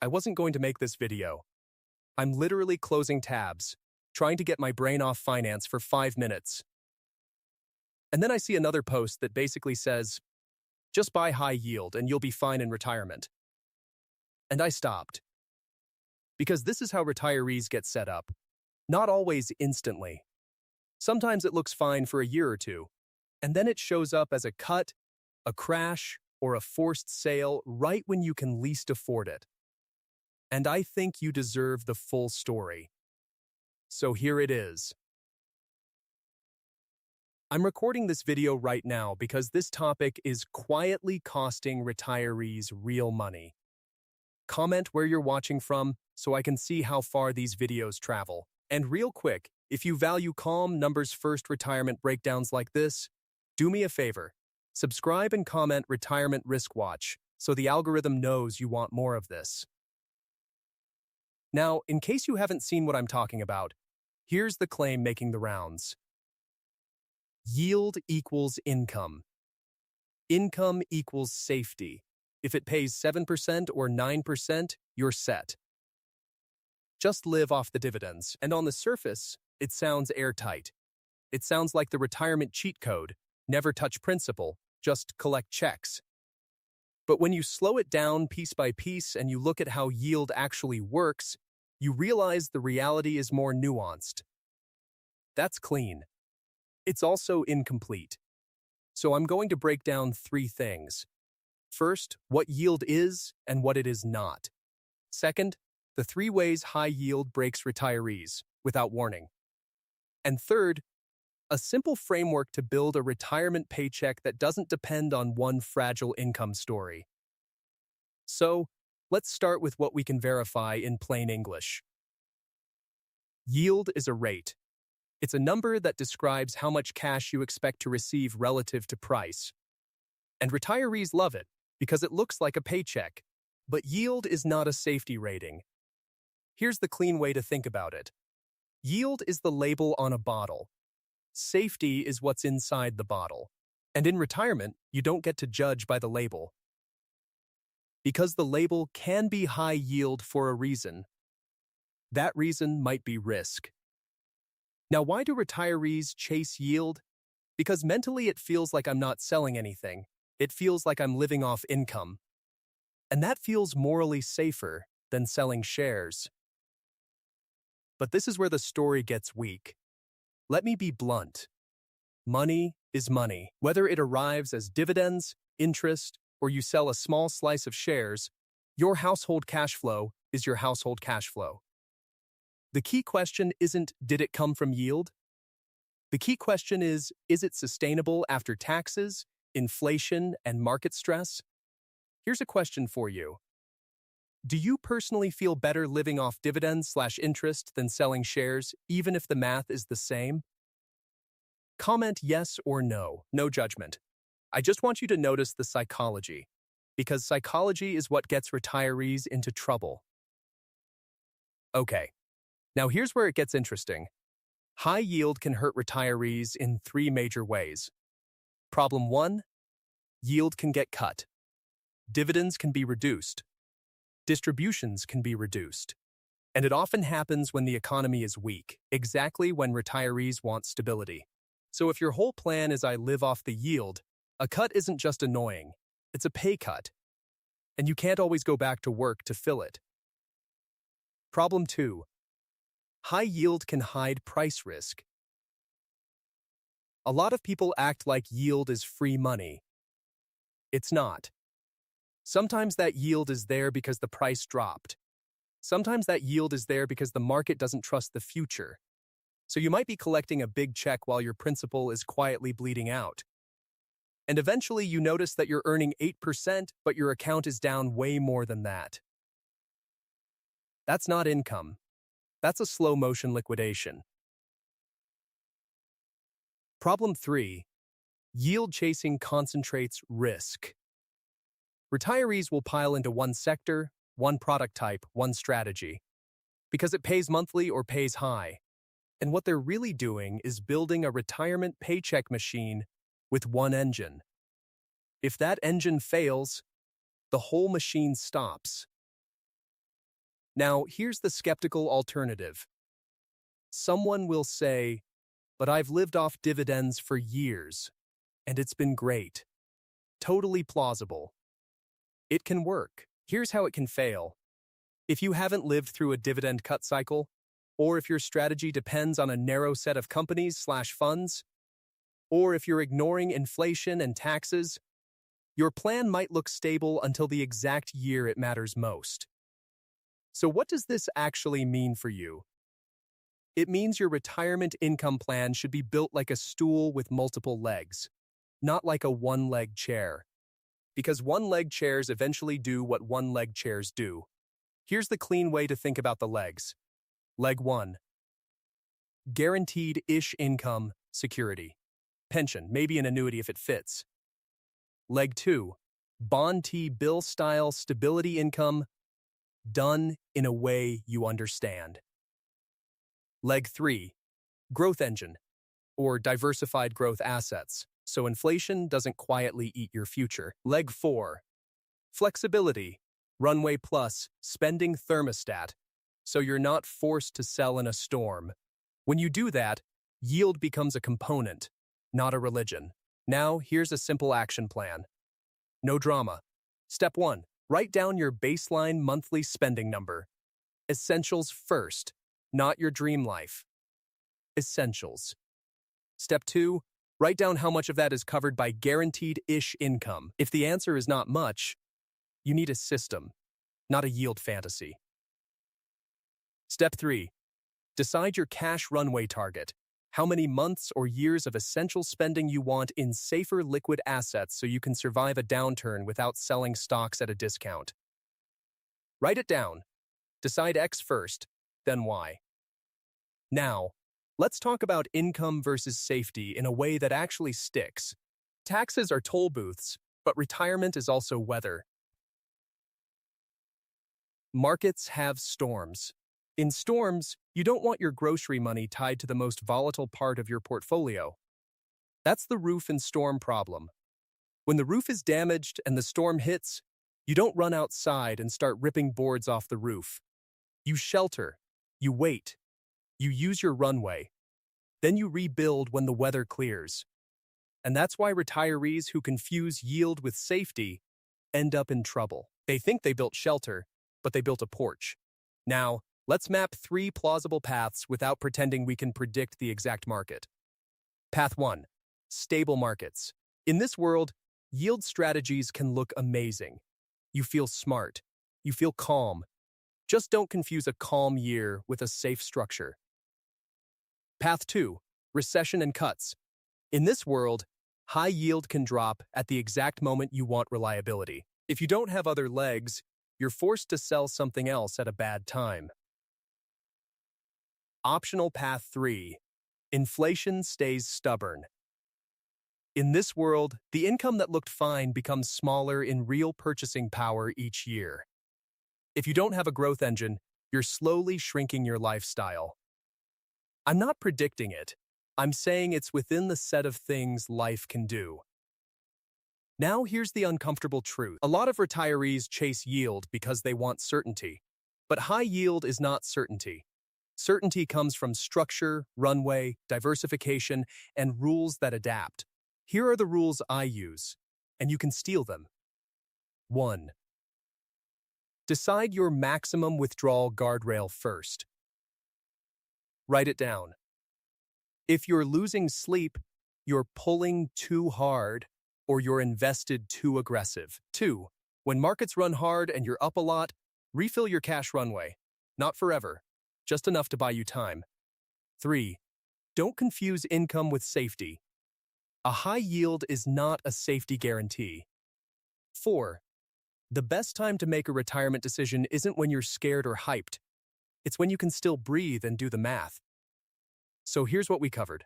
I wasn't going to make this video. I'm literally closing tabs, trying to get my brain off finance for 5 minutes. And then I see another post that basically says, just buy high yield and you'll be fine in retirement. And I stopped. Because this is how retirees get set up. Not always instantly. Sometimes it looks fine for a year or two, and then it shows up as a cut, a crash, or a forced sale right when you can least afford it. And I think you deserve the full story. So here it is. I'm recording this video right now because this topic is quietly costing retirees real money. Comment where you're watching from so I can see how far these videos travel. And real quick, if you value calm, numbers-first retirement breakdowns like this, do me a favor. Subscribe and comment Retirement Risk Watch so the algorithm knows you want more of this. Now, in case you haven't seen what I'm talking about, here's the claim making the rounds. Yield equals income. Income equals safety. If it pays 7% or 9%, you're set. Just live off the dividends, and on the surface, it sounds airtight. It sounds like the retirement cheat code, never touch principal, just collect checks. But when you slow it down piece by piece and you look at how yield actually works, you realize the reality is more nuanced. That's clean. It's also incomplete. So I'm going to break down 3 things. First, what yield is and what it is not. Second, the 3 ways high yield breaks retirees without warning. And third, a simple framework to build a retirement paycheck that doesn't depend on one fragile income story. So, let's start with what we can verify in plain English. Yield is a rate. It's a number that describes how much cash you expect to receive relative to price. And retirees love it because it looks like a paycheck. But yield is not a safety rating. Here's the clean way to think about it. Yield is the label on a bottle. Safety is what's inside the bottle. And in retirement, you don't get to judge by the label. Because the label can be high yield for a reason. That reason might be risk. Now, why do retirees chase yield? Because mentally it feels like I'm not selling anything. It feels like I'm living off income. And that feels morally safer than selling shares. But this is where the story gets weak. Let me be blunt. Money is money. Whether it arrives as dividends, interest, or you sell a small slice of shares, your household cash flow is your household cash flow. The key question isn't, did it come from yield? The key question is it sustainable after taxes, inflation, and market stress? Here's a question for you. Do you personally feel better living off dividends/interest than selling shares, even if the math is the same? Comment yes or no, no judgment. I just want you to notice the psychology, because psychology is what gets retirees into trouble. Okay, now here's where it gets interesting. High yield can hurt retirees in 3 major ways. Problem 1, yield can get cut. Dividends can be reduced. Distributions can be reduced. And it often happens when the economy is weak, exactly when retirees want stability. So if your whole plan is I live off the yield, a cut isn't just annoying, it's a pay cut. And you can't always go back to work to fill it. Problem 2. High yield can hide price risk. A lot of people act like yield is free money. It's not. Sometimes that yield is there because the price dropped. Sometimes that yield is there because the market doesn't trust the future. So you might be collecting a big check while your principal is quietly bleeding out. And eventually you notice that you're earning 8%, but your account is down way more than that. That's not income. That's a slow-motion liquidation. Problem 3. Yield chasing concentrates risk. Retirees will pile into one sector, one product type, one strategy, because it pays monthly or pays high. And what they're really doing is building a retirement paycheck machine with one engine. If that engine fails, the whole machine stops. Now, here's the skeptical alternative. Someone will say, but I've lived off dividends for years, and it's been great. Totally plausible. It can work. Here's how it can fail. If you haven't lived through a dividend cut cycle, or if your strategy depends on a narrow set of companies/funds, or if you're ignoring inflation and taxes, your plan might look stable until the exact year it matters most. So what does this actually mean for you? It means your retirement income plan should be built like a stool with multiple legs, not like a one-leg chair. Because one-leg chairs eventually do what one-leg chairs do. Here's the clean way to think about the legs. Leg 1. Guaranteed-ish income, security. Pension, maybe an annuity if it fits. Leg 2. Bond T-bill style stability income, done in a way you understand. Leg 3. Growth engine, or diversified growth assets, so inflation doesn't quietly eat your future. Leg 4. Flexibility, runway plus spending thermostat, so you're not forced to sell in a storm. When you do that, yield becomes a component, not a religion. Now, here's a simple action plan. No drama. Step 1. Write down your baseline monthly spending number. Essentials first, not your dream life. Essentials. Step 2. Write down how much of that is covered by guaranteed-ish income. If the answer is not much, you need a system, not a yield fantasy. Step 3. Decide your cash runway target. How many months or years of essential spending you want in safer liquid assets so you can survive a downturn without selling stocks at a discount. Write it down. Decide X first, then Y. Now, let's talk about income versus safety in a way that actually sticks. Taxes are toll booths, but retirement is also weather. Markets have storms. In storms, you don't want your grocery money tied to the most volatile part of your portfolio. That's the roof and storm problem. When the roof is damaged and the storm hits, you don't run outside and start ripping boards off the roof. You shelter, you wait, you use your runway. Then you rebuild when the weather clears. And that's why retirees who confuse yield with safety end up in trouble. They think they built shelter, but they built a porch. Now, let's map 3 plausible paths without pretending we can predict the exact market. Path 1. Stable markets. In this world, yield strategies can look amazing. You feel smart. You feel calm. Just don't confuse a calm year with a safe structure. Path 2. Recession and cuts. In this world, high yield can drop at the exact moment you want reliability. If you don't have other legs, you're forced to sell something else at a bad time. Optional Path 3. Inflation stays stubborn. In this world, the income that looked fine becomes smaller in real purchasing power each year. If you don't have a growth engine, you're slowly shrinking your lifestyle. I'm not predicting it. I'm saying it's within the set of things life can do. Now here's the uncomfortable truth. A lot of retirees chase yield because they want certainty. But high yield is not certainty. Certainty comes from structure, runway, diversification, and rules that adapt. Here are the rules I use, and you can steal them. 1. Decide your maximum withdrawal guardrail first. Write it down. If you're losing sleep, you're pulling too hard, or you're invested too aggressive. 2. When markets run hard and you're up a lot, refill your cash runway. Not forever, just enough to buy you time. 3. Don't confuse income with safety. A high yield is not a safety guarantee. 4. The best time to make a retirement decision isn't when you're scared or hyped. It's when you can still breathe and do the math. So here's what we covered.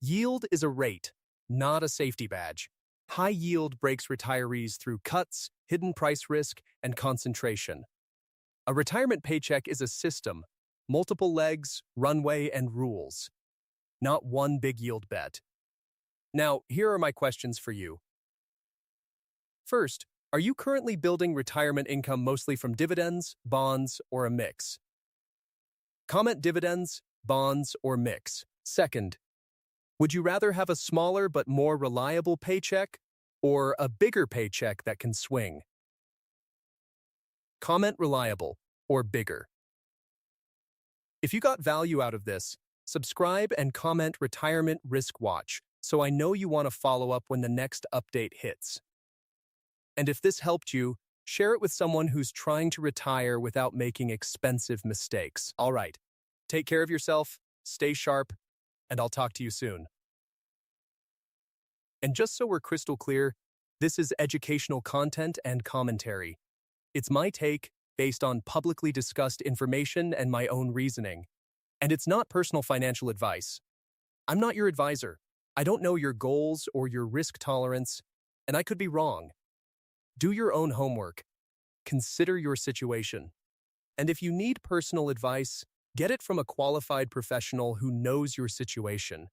Yield is a rate, not a safety badge. High yield breaks retirees through cuts, hidden price risk, and concentration. A retirement paycheck is a system, multiple legs, runway, and rules. Not one big yield bet. Now, here are my questions for you. First, Are you currently building retirement income mostly from dividends, bonds, or a mix? Comment dividends, bonds, or mix. Second, would you rather have a smaller but more reliable paycheck or a bigger paycheck that can swing? Comment reliable or bigger. If you got value out of this, subscribe and comment Retirement Risk Watch so I know you want to follow up when the next update hits. And if this helped you, share it with someone who's trying to retire without making expensive mistakes. All right, take care of yourself, stay sharp, and I'll talk to you soon. And just so we're crystal clear, this is educational content and commentary. It's my take based on publicly discussed information and my own reasoning. And it's not personal financial advice. I'm not your advisor. I don't know your goals or your risk tolerance, and I could be wrong. Do your own homework. Consider your situation. And if you need personal advice, get it from a qualified professional who knows your situation.